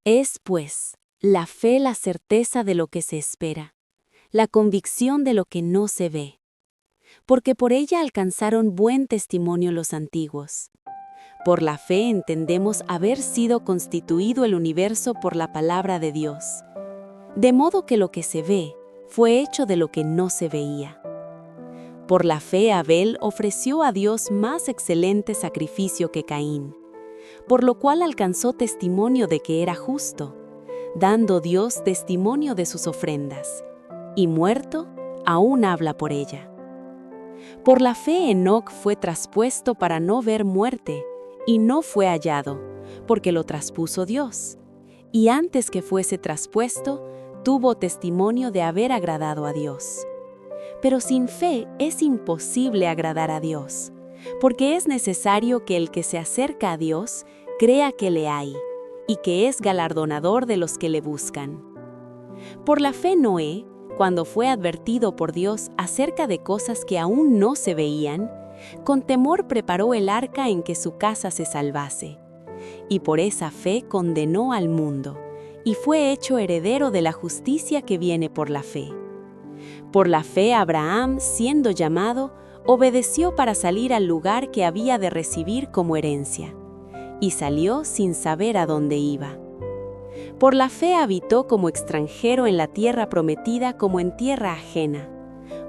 Es, pues, la fe la certeza de lo que se espera, la convicción de lo que no se ve. Porque por ella alcanzaron buen testimonio los antiguos. Por la fe entendemos haber sido constituido el universo por la palabra de Dios. De modo que lo que se ve fue hecho de lo que no se veía. Por la fe Abel ofreció a Dios más excelente sacrificio que Caín, por lo cual alcanzó testimonio de que era justo, dando Dios testimonio de sus ofrendas, y muerto, aún habla por ella. Por la fe Enoc fue traspuesto para no ver muerte, y no fue hallado, porque lo traspuso Dios, y antes que fuese traspuesto, tuvo testimonio de haber agradado a Dios. Pero sin fe es imposible agradar a Dios, porque es necesario que el que se acerca a Dios crea que le hay, y que es galardonador de los que le buscan. Por la fe Noé, cuando fue advertido por Dios acerca de cosas que aún no se veían, con temor preparó el arca en que su casa se salvase. Y por esa fe condenó al mundo, y fue hecho heredero de la justicia que viene por la fe. Por la fe Abraham, siendo llamado, obedeció para salir al lugar que había de recibir como herencia, y salió sin saber a dónde iba. Por la fe habitó como extranjero en la tierra prometida como en tierra ajena,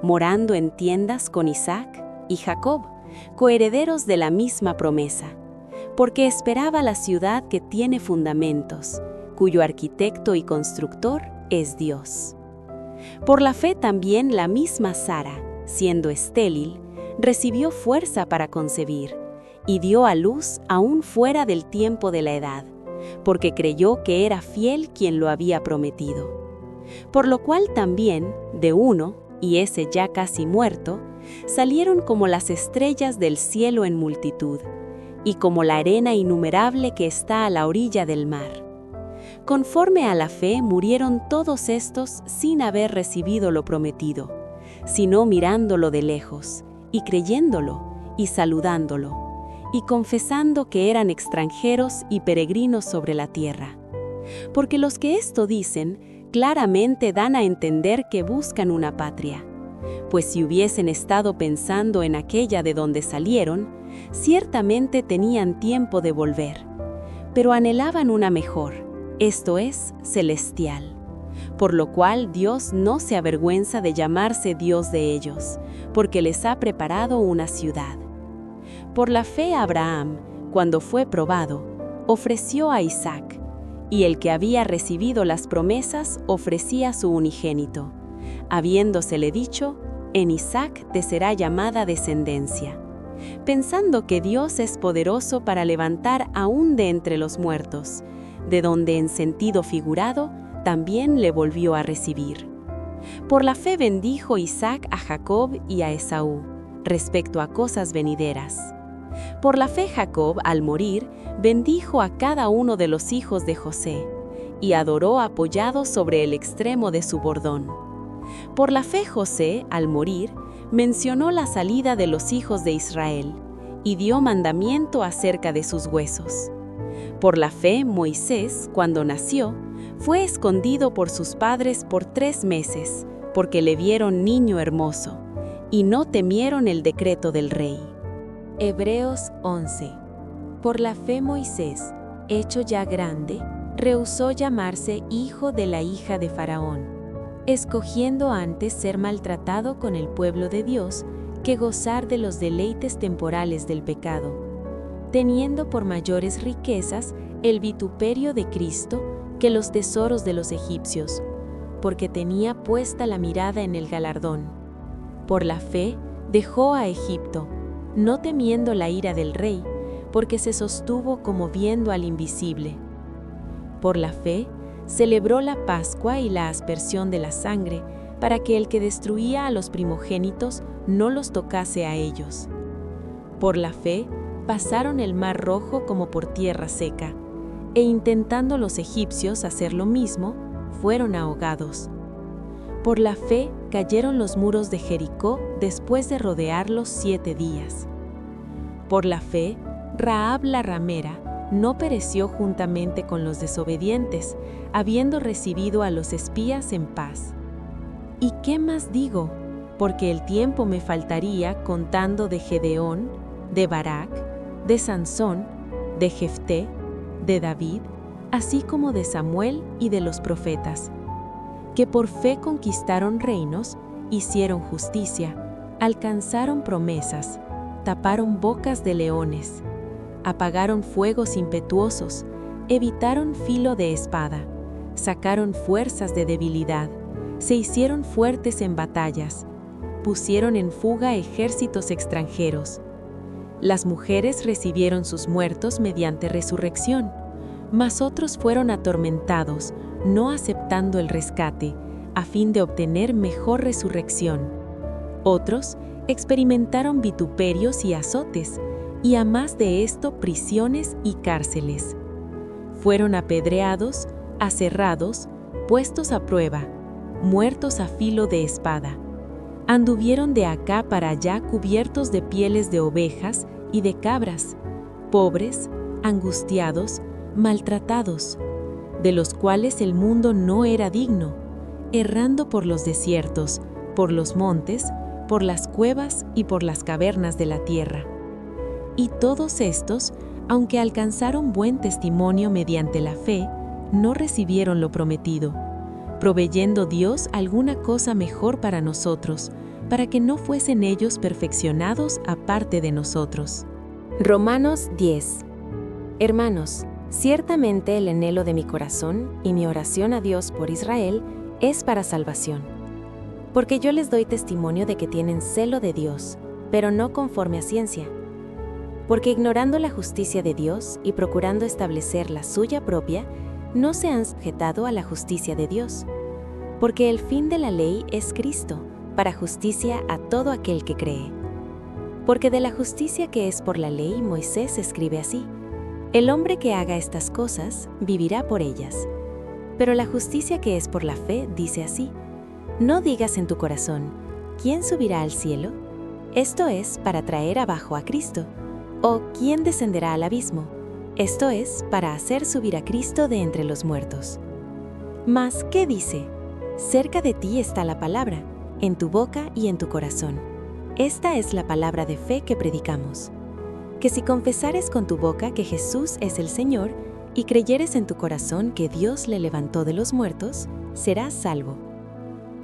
morando en tiendas con Isaac y Jacob, coherederos de la misma promesa, porque esperaba la ciudad que tiene fundamentos, cuyo arquitecto y constructor es Dios. Por la fe también la misma Sara, siendo estéril, recibió fuerza para concebir, y dio a luz aún fuera del tiempo de la edad, porque creyó que era fiel quien lo había prometido. Por lo cual también, de uno, y ese ya casi muerto, salieron como las estrellas del cielo en multitud, y como la arena innumerable que está a la orilla del mar. Conforme a la fe murieron todos estos sin haber recibido lo prometido, sino mirándolo de lejos, y creyéndolo, y saludándolo, y confesando que eran extranjeros y peregrinos sobre la tierra. Porque los que esto dicen, claramente dan a entender que buscan una patria. Pues si hubiesen estado pensando en aquella de donde salieron, ciertamente tenían tiempo de volver. Pero anhelaban una mejor, esto es, celestial. Por lo cual Dios no se avergüenza de llamarse Dios de ellos, porque les ha preparado una ciudad. Por la fe Abraham, cuando fue probado, ofreció a Isaac, y el que había recibido las promesas ofrecía su unigénito, habiéndosele dicho, en Isaac te será llamada descendencia, pensando que Dios es poderoso para levantar aún de entre los muertos, de donde en sentido figurado también le volvió a recibir. Por la fe bendijo Isaac a Jacob y a Esaú, respecto a cosas venideras. Por la fe Jacob, al morir, bendijo a cada uno de los hijos de José, y adoró apoyado sobre el extremo de su bordón. Por la fe José, al morir, mencionó la salida de los hijos de Israel, y dio mandamiento acerca de sus huesos. Por la fe Moisés, cuando nació, fue escondido por sus padres por 3 meses, porque le vieron niño hermoso, y no temieron el decreto del rey. Hebreos 11. Por la fe Moisés, hecho ya grande, rehusó llamarse hijo de la hija de Faraón, escogiendo antes ser maltratado con el pueblo de Dios que gozar de los deleites temporales del pecado, teniendo por mayores riquezas el vituperio de Cristo que los tesoros de los egipcios, porque tenía puesta la mirada en el galardón. Por la fe dejó a Egipto, no temiendo la ira del rey, porque se sostuvo como viendo al invisible. Por la fe celebró la Pascua y la aspersión de la sangre, para que el que destruía a los primogénitos no los tocase a ellos. Por la fe pasaron el mar Rojo como por tierra seca, e intentando los egipcios hacer lo mismo, fueron ahogados. Por la fe cayeron los muros de Jericó después de rodearlos 7 días. Por la fe, Rahab la ramera, no pereció juntamente con los desobedientes, habiendo recibido a los espías en paz. ¿Y qué más digo? Porque el tiempo me faltaría contando de Gedeón, de Barak, de Sansón, de Jefté, de David, así como de Samuel y de los profetas, que por fe conquistaron reinos, hicieron justicia, alcanzaron promesas, taparon bocas de leones, apagaron fuegos impetuosos, evitaron filo de espada, sacaron fuerzas de debilidad, se hicieron fuertes en batallas, pusieron en fuga ejércitos extranjeros. Las mujeres recibieron sus muertos mediante resurrección, mas otros fueron atormentados, no aceptando el rescate, a fin de obtener mejor resurrección. Otros experimentaron vituperios y azotes, y a más de esto prisiones y cárceles. Fueron apedreados, aserrados, puestos a prueba, muertos a filo de espada. Anduvieron de acá para allá cubiertos de pieles de ovejas y de cabras, pobres, angustiados, maltratados, de los cuales el mundo no era digno, errando por los desiertos, por los montes, por las cuevas y por las cavernas de la tierra. Y todos estos, aunque alcanzaron buen testimonio mediante la fe, no recibieron lo prometido, proveyendo Dios alguna cosa mejor para nosotros, para que no fuesen ellos perfeccionados aparte de nosotros. Romanos 10. Hermanos, ciertamente el anhelo de mi corazón y mi oración a Dios por Israel es para salvación. Porque yo les doy testimonio de que tienen celo de Dios, pero no conforme a ciencia. Porque ignorando la justicia de Dios y procurando establecer la suya propia, no se han sujetado a la justicia de Dios. Porque el fin de la ley es Cristo, para justicia a todo aquel que cree. Porque de la justicia que es por la ley, Moisés escribe así: el hombre que haga estas cosas, vivirá por ellas. Pero la justicia que es por la fe dice así: no digas en tu corazón, ¿quién subirá al cielo? Esto es para traer abajo a Cristo. ¿O quién descenderá al abismo? Esto es para hacer subir a Cristo de entre los muertos. Mas, ¿qué dice? Cerca de ti está la palabra, en tu boca y en tu corazón. Esta es la palabra de fe que predicamos. Que si confesares con tu boca que Jesús es el Señor y creyeres en tu corazón que Dios le levantó de los muertos, serás salvo.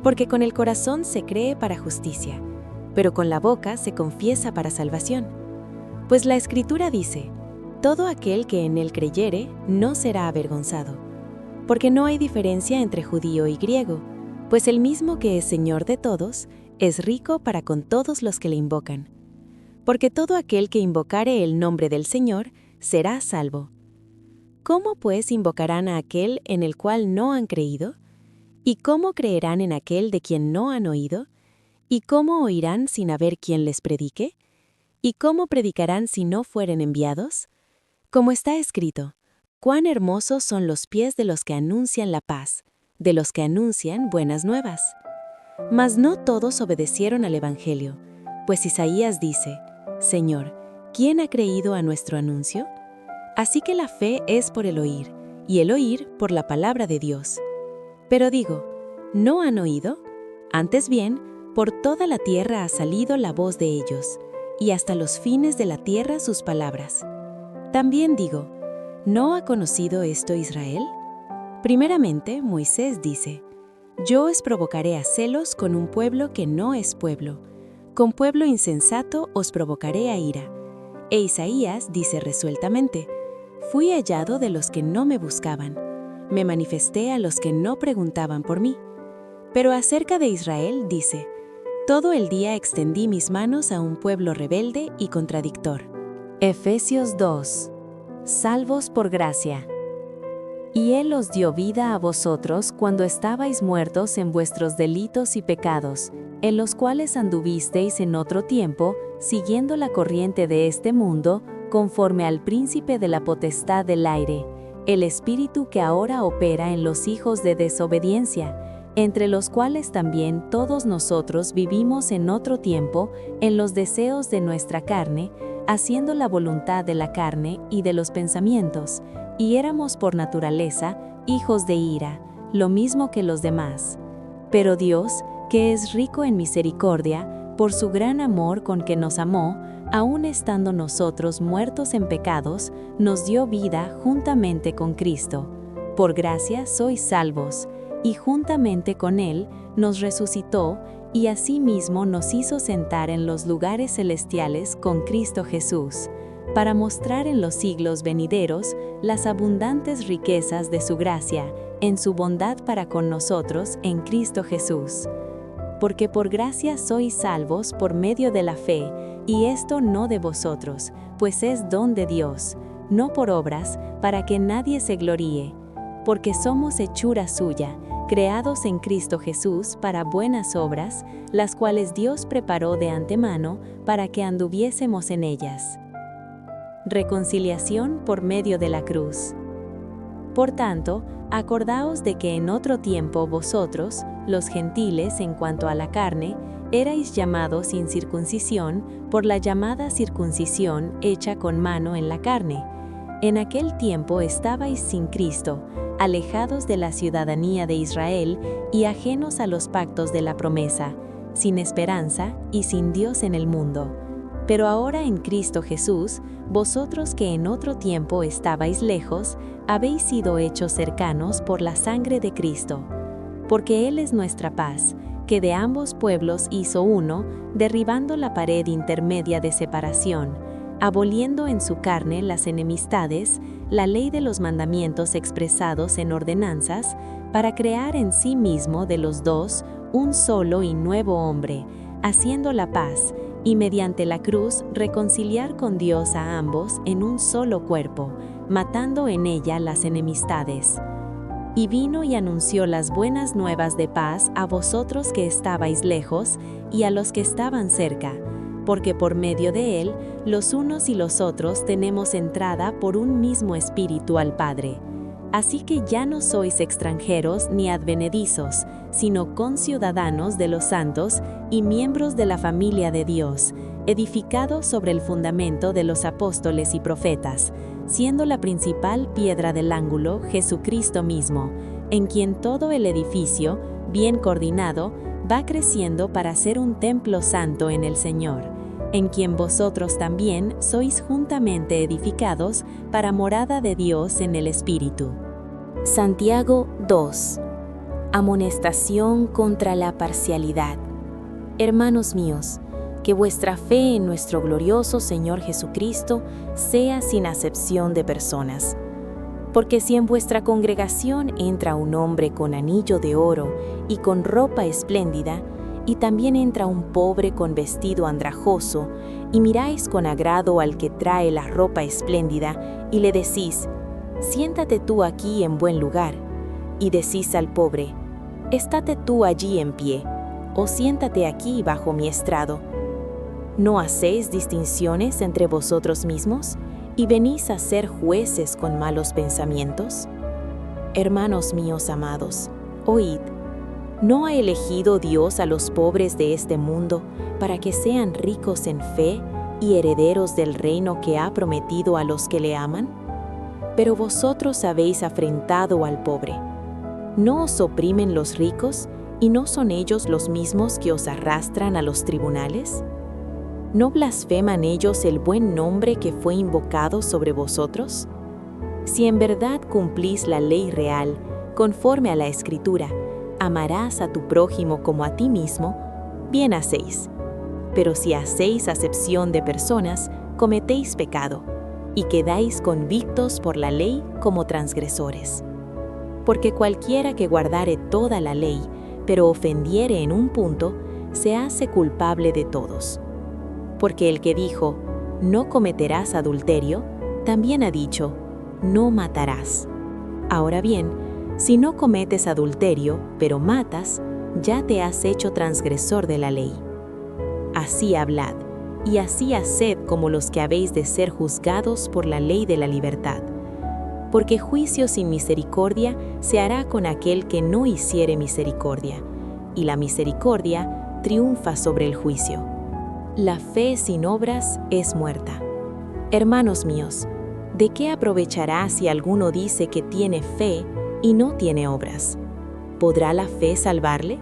Porque con el corazón se cree para justicia, pero con la boca se confiesa para salvación. Pues la Escritura dice: todo aquel que en él creyere no será avergonzado. Porque no hay diferencia entre judío y griego, pues el mismo que es Señor de todos, es rico para con todos los que le invocan. Porque todo aquel que invocare el nombre del Señor será salvo. ¿Cómo pues invocarán a aquel en el cual no han creído? ¿Y cómo creerán en aquel de quien no han oído? ¿Y cómo oirán sin haber quien les predique? ¿Y cómo predicarán si no fueren enviados? Como está escrito: cuán hermosos son los pies de los que anuncian la paz, de los que anuncian buenas nuevas. Mas no todos obedecieron al Evangelio, pues Isaías dice: Señor, ¿quién ha creído a nuestro anuncio? Así que la fe es por el oír, y el oír por la palabra de Dios. Pero digo, ¿no han oído? Antes bien, por toda la tierra ha salido la voz de ellos, y hasta los fines de la tierra sus palabras. También digo, ¿no ha conocido esto Israel? Primeramente, Moisés dice: yo os provocaré a celos con un pueblo que no es pueblo, con pueblo insensato os provocaré a ira. E Isaías dice resueltamente: fui hallado de los que no me buscaban, me manifesté a los que no preguntaban por mí. Pero acerca de Israel dice: todo el día extendí mis manos a un pueblo rebelde y contradictor. Efesios 2. Salvos por gracia. Y Él os dio vida a vosotros cuando estabais muertos en vuestros delitos y pecados, en los cuales anduvisteis en otro tiempo, siguiendo la corriente de este mundo, conforme al príncipe de la potestad del aire, el espíritu que ahora opera en los hijos de desobediencia, entre los cuales también todos nosotros vivimos en otro tiempo, en los deseos de nuestra carne, haciendo la voluntad de la carne y de los pensamientos, y éramos por naturaleza hijos de ira, lo mismo que los demás. Pero Dios, que es rico en misericordia, por su gran amor con que nos amó, aun estando nosotros muertos en pecados, nos dio vida juntamente con Cristo. Por gracia sois salvos, y juntamente con Él nos resucitó, y asimismo nos hizo sentar en los lugares celestiales con Cristo Jesús, para mostrar en los siglos venideros las abundantes riquezas de su gracia, en su bondad para con nosotros en Cristo Jesús. Porque por gracia sois salvos por medio de la fe, y esto no de vosotros, pues es don de Dios, no por obras, para que nadie se gloríe. Porque somos hechura suya, creados en Cristo Jesús para buenas obras, las cuales Dios preparó de antemano para que anduviésemos en ellas. Reconciliación por medio de la cruz. Por tanto, acordaos de que en otro tiempo vosotros, los gentiles en cuanto a la carne, erais llamados sin circuncisión por la llamada circuncisión hecha con mano en la carne. En aquel tiempo estabais sin Cristo, alejados de la ciudadanía de Israel y ajenos a los pactos de la promesa, sin esperanza y sin Dios en el mundo. Pero ahora en Cristo Jesús, vosotros que en otro tiempo estabais lejos, habéis sido hechos cercanos por la sangre de Cristo. Porque Él es nuestra paz, que de ambos pueblos hizo uno, derribando la pared intermedia de separación, aboliendo en su carne las enemistades, la ley de los mandamientos expresados en ordenanzas, para crear en sí mismo de los dos un solo y nuevo hombre, haciendo la paz, y mediante la cruz reconciliar con Dios a ambos en un solo cuerpo, matando en ella las enemistades. Y vino y anunció las buenas nuevas de paz a vosotros que estabais lejos y a los que estaban cerca, porque por medio de él, los unos y los otros tenemos entrada por un mismo espíritu al Padre. Así que ya no sois extranjeros ni advenedizos, sino conciudadanos de los santos y miembros de la familia de Dios, edificados sobre el fundamento de los apóstoles y profetas, siendo la principal piedra del ángulo Jesucristo mismo, en quien todo el edificio, bien coordinado, va creciendo para ser un templo santo en el Señor, en quien vosotros también sois juntamente edificados para morada de Dios en el Espíritu. Santiago 2. Amonestación contra la parcialidad. Hermanos míos, que vuestra fe en nuestro glorioso Señor Jesucristo sea sin acepción de personas. Porque si en vuestra congregación entra un hombre con anillo de oro y con ropa espléndida, y también entra un pobre con vestido andrajoso, y miráis con agrado al que trae la ropa espléndida, y le decís: siéntate tú aquí en buen lugar, y decís al pobre: estate tú allí en pie, o siéntate aquí bajo mi estrado. ¿No hacéis distinciones entre vosotros mismos, y venís a ser jueces con malos pensamientos? Hermanos míos amados, oíd. ¿No ha elegido Dios a los pobres de este mundo para que sean ricos en fe y herederos del reino que ha prometido a los que le aman? Pero vosotros habéis afrentado al pobre. ¿No os oprimen los ricos, y no son ellos los mismos que os arrastran a los tribunales? ¿No blasfeman ellos el buen nombre que fue invocado sobre vosotros? Si en verdad cumplís la ley real, conforme a la Escritura, amarás a tu prójimo como a ti mismo, bien hacéis. Pero si hacéis acepción de personas, cometéis pecado, y quedáis convictos por la ley como transgresores. Porque cualquiera que guardare toda la ley, pero ofendiere en un punto, se hace culpable de todos. Porque el que dijo, no cometerás adulterio, también ha dicho, no matarás. Ahora bien, si no cometes adulterio, pero matas, ya te has hecho transgresor de la ley. Así hablad, y así haced como los que habéis de ser juzgados por la ley de la libertad. Porque juicio sin misericordia se hará con aquel que no hiciere misericordia, y la misericordia triunfa sobre el juicio. La fe sin obras es muerta. Hermanos míos, ¿de qué aprovechará si alguno dice que tiene fe y no tiene obras? ¿Podrá la fe salvarle?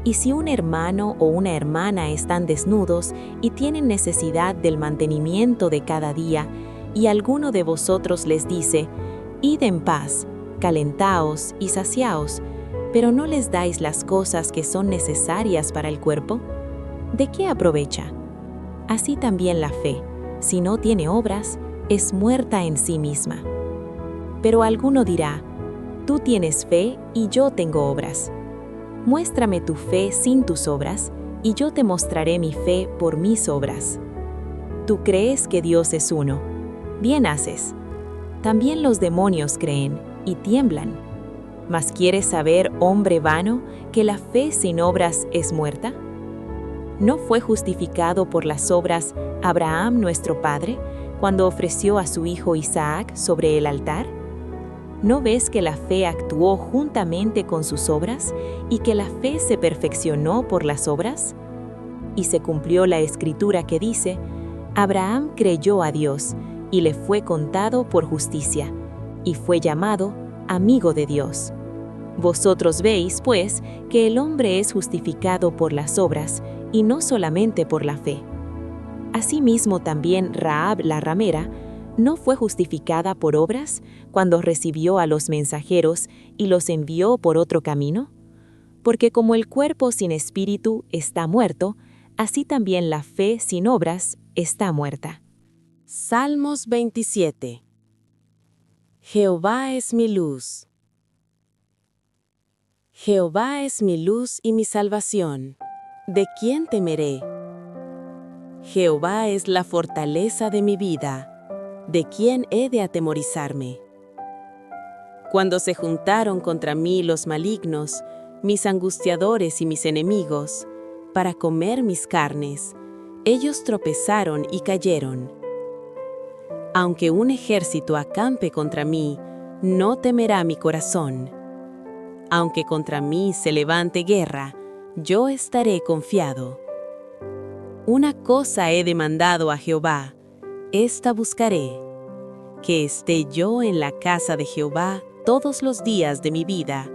Y si un hermano o una hermana están desnudos y tienen necesidad del mantenimiento de cada día, y alguno de vosotros les dice, id en paz, calentaos y saciaos, pero no les dais las cosas que son necesarias para el cuerpo, ¿de qué aprovecha? Así también la fe, si no tiene obras, es muerta en sí misma. Pero alguno dirá, tú tienes fe y yo tengo obras. Muéstrame tu fe sin tus obras, y yo te mostraré mi fe por mis obras. Tú crees que Dios es uno. Bien haces. También los demonios creen y tiemblan. ¿Mas quieres saber, hombre vano, que la fe sin obras es muerta? ¿No fue justificado por las obras Abraham nuestro padre, cuando ofreció a su hijo Isaac sobre el altar? ¿No ves que la fe actuó juntamente con sus obras y que la fe se perfeccionó por las obras? Y se cumplió la escritura que dice, Abraham creyó a Dios y le fue contado por justicia, y fue llamado amigo de Dios. Vosotros veis, pues, que el hombre es justificado por las obras y no solamente por la fe. Asimismo también Rahab la ramera ¿no fue justificada por obras cuando recibió a los mensajeros y los envió por otro camino? Porque como el cuerpo sin espíritu está muerto, así también la fe sin obras está muerta. Salmos 27. Jehová es mi luz. Jehová es mi luz y mi salvación. ¿De quién temeré? Jehová es la fortaleza de mi vida. ¿De quién he de atemorizarme? Cuando se juntaron contra mí los malignos, mis angustiadores y mis enemigos, para comer mis carnes, ellos tropezaron y cayeron. Aunque un ejército acampe contra mí, no temerá mi corazón. Aunque contra mí se levante guerra, yo estaré confiado. Una cosa he demandado a Jehová, esta buscaré, que esté yo en la casa de Jehová todos los días de mi vida,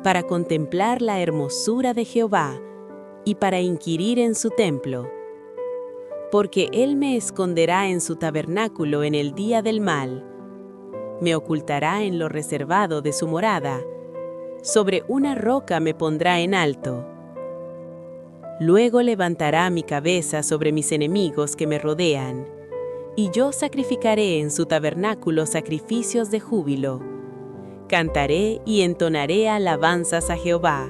para contemplar la hermosura de Jehová y para inquirir en su templo. Porque Él me esconderá en su tabernáculo en el día del mal, me ocultará en lo reservado de su morada, sobre una roca me pondrá en alto. Luego levantará mi cabeza sobre mis enemigos que me rodean, y yo sacrificaré en su tabernáculo sacrificios de júbilo. Cantaré y entonaré alabanzas a Jehová.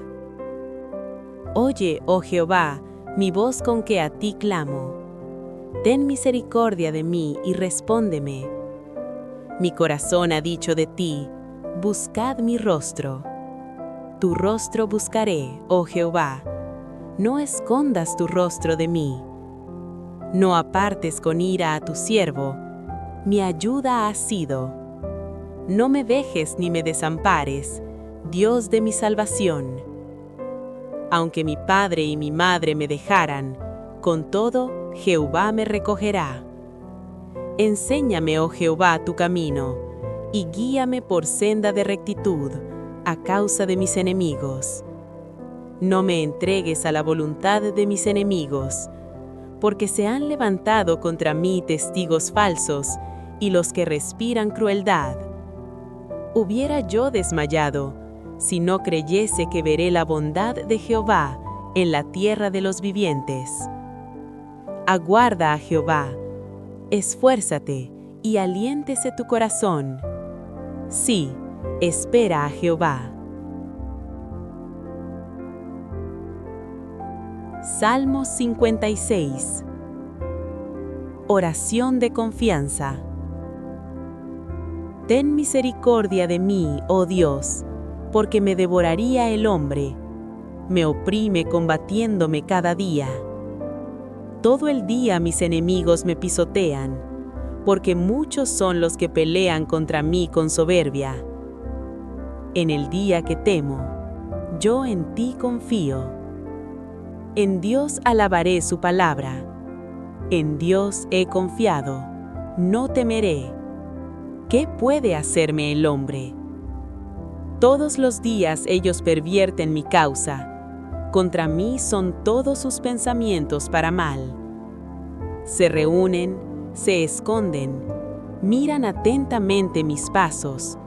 Oye, oh Jehová, mi voz con que a ti clamo. Ten misericordia de mí y respóndeme. Mi corazón ha dicho de ti, buscad mi rostro. Tu rostro buscaré, oh Jehová. No escondas tu rostro de mí. No apartes con ira a tu siervo, mi ayuda has sido. No me dejes ni me desampares, Dios de mi salvación. Aunque mi padre y mi madre me dejaran, con todo Jehová me recogerá. Enséñame, oh Jehová, tu camino, y guíame por senda de rectitud, a causa de mis enemigos. No me entregues a la voluntad de mis enemigos, porque se han levantado contra mí testigos falsos y los que respiran crueldad. Hubiera yo desmayado, si no creyese que veré la bondad de Jehová en la tierra de los vivientes. Aguarda a Jehová, esfuérzate y aliéntese tu corazón. Sí, espera a Jehová. Salmo 56. Oración de confianza. Ten misericordia de mí, oh Dios, porque me devoraría el hombre. Me oprime combatiéndome cada día. Todo el día mis enemigos me pisotean, porque muchos son los que pelean contra mí con soberbia. En el día que temo, yo en ti confío. En Dios alabaré su palabra. En Dios he confiado. no temeré. ¿Qué puede hacerme el hombre? Todos los días ellos pervierten mi causa. Contra mí son todos sus pensamientos para mal. Se reúnen, se esconden, miran atentamente mis pasos,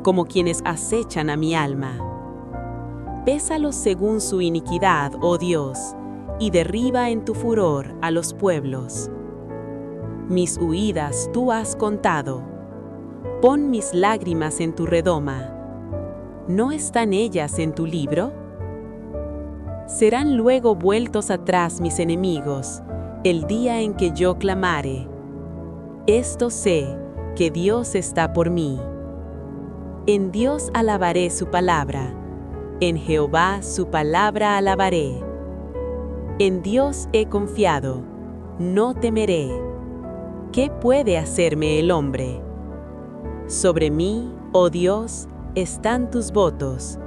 como quienes acechan a mi alma. Pésalos según su iniquidad, oh Dios, y derriba en tu furor a los pueblos. Mis huidas tú has contado. Pon mis lágrimas en tu redoma. ¿No están ellas en tu libro? Serán luego vueltos atrás mis enemigos, el día en que yo clamare. Esto sé, que Dios está por mí. En Dios alabaré su palabra, en Jehová su palabra alabaré. En Dios he confiado, no temeré. ¿Qué puede hacerme el hombre? Sobre mí, oh Dios, están tus votos.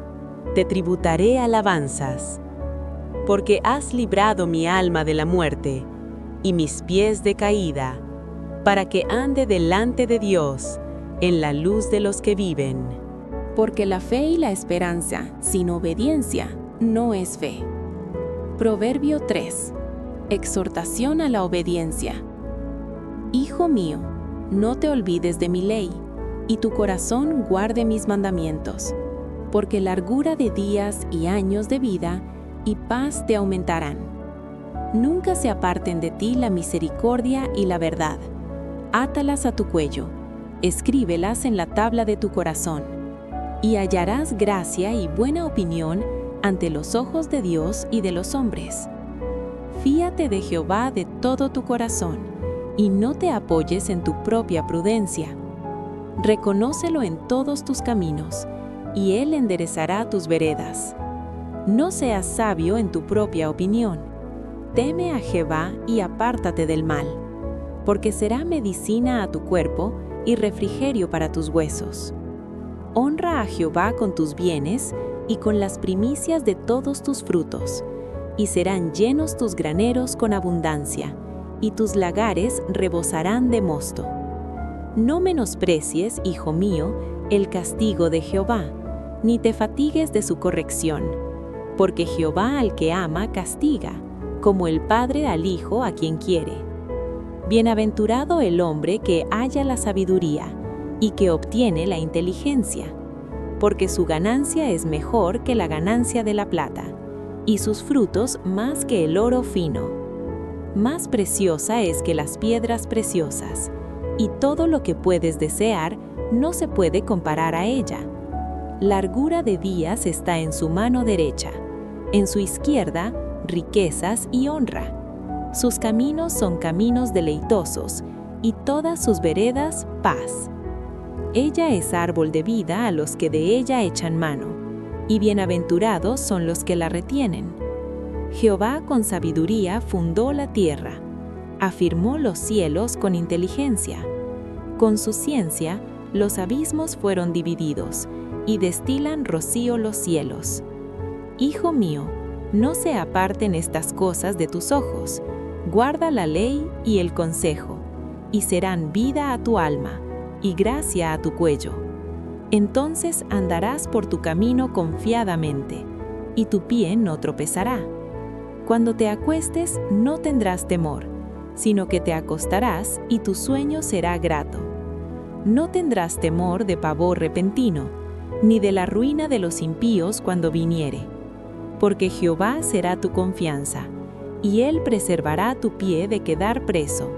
Te tributaré alabanzas. Porque has librado mi alma de la muerte, y mis pies de caída, para que ande delante de Dios, en la luz de los que viven. Porque la fe y la esperanza, sin obediencia, no es fe. Proverbio 3. Exhortación a la obediencia. Hijo mío, no te olvides de mi ley, y tu corazón guarde mis mandamientos, porque largura de días y años de vida y paz te aumentarán. Nunca se aparten de ti la misericordia y la verdad. Átalas a tu cuello, escríbelas en la tabla de tu corazón, y hallarás gracia y buena opinión ante los ojos de Dios y de los hombres. Fíate de Jehová de todo tu corazón, y no te apoyes en tu propia prudencia. Reconócelo en todos tus caminos, y Él enderezará tus veredas. No seas sabio en tu propia opinión. Teme a Jehová y apártate del mal, porque será medicina a tu cuerpo y refrigerio para tus huesos. Honra a Jehová con tus bienes y con las primicias de todos tus frutos, y serán llenos tus graneros con abundancia, y tus lagares rebosarán de mosto. No menosprecies, hijo mío, el castigo de Jehová, ni te fatigues de su corrección, porque Jehová al que ama castiga, como el padre al hijo a quien quiere. Bienaventurado el hombre que halla la sabiduría y que obtiene la inteligencia, porque su ganancia es mejor que la ganancia de la plata, y sus frutos más que el oro fino. Más preciosa es que las piedras preciosas, y todo lo que puedes desear no se puede comparar a ella. Largura de días está en su mano derecha, en su izquierda, riquezas y honra. Sus caminos son caminos deleitosos, y todas sus veredas, paz. Ella es árbol de vida a los que de ella echan mano, y bienaventurados son los que la retienen. Jehová con sabiduría fundó la tierra, afirmó los cielos con inteligencia. Con su ciencia, los abismos fueron divididos, y destilan rocío los cielos. Hijo mío, no se aparten estas cosas de tus ojos, guarda la ley y el consejo, y serán vida a tu alma, y gracia a tu cuello. Entonces andarás por tu camino confiadamente, y tu pie no tropezará. Cuando te acuestes no tendrás temor, sino que te acostarás y tu sueño será grato. No tendrás temor de pavor repentino, ni de la ruina de los impíos cuando viniere. Porque Jehová será tu confianza, y Él preservará tu pie de quedar preso.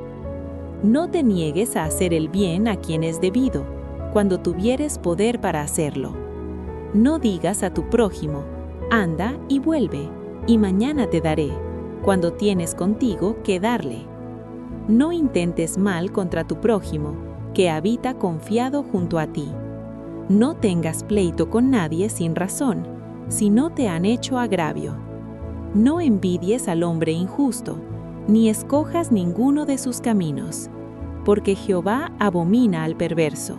No te niegues a hacer el bien a quien es debido, cuando tuvieres poder para hacerlo. No digas a tu prójimo, anda y vuelve, y mañana te daré, cuando tienes contigo que darle. No intentes mal contra tu prójimo, que habita confiado junto a ti. No tengas pleito con nadie sin razón, si no te han hecho agravio. No envidies al hombre injusto, ni escojas ninguno de sus caminos, porque Jehová abomina al perverso,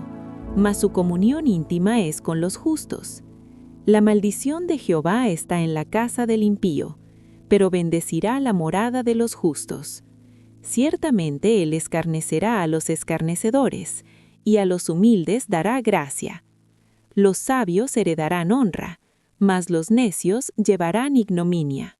mas su comunión íntima es con los justos. La maldición de Jehová está en la casa del impío, pero bendecirá la morada de los justos. Ciertamente Él escarnecerá a los escarnecedores, y a los humildes dará gracia. Los sabios heredarán honra, mas los necios llevarán ignominia.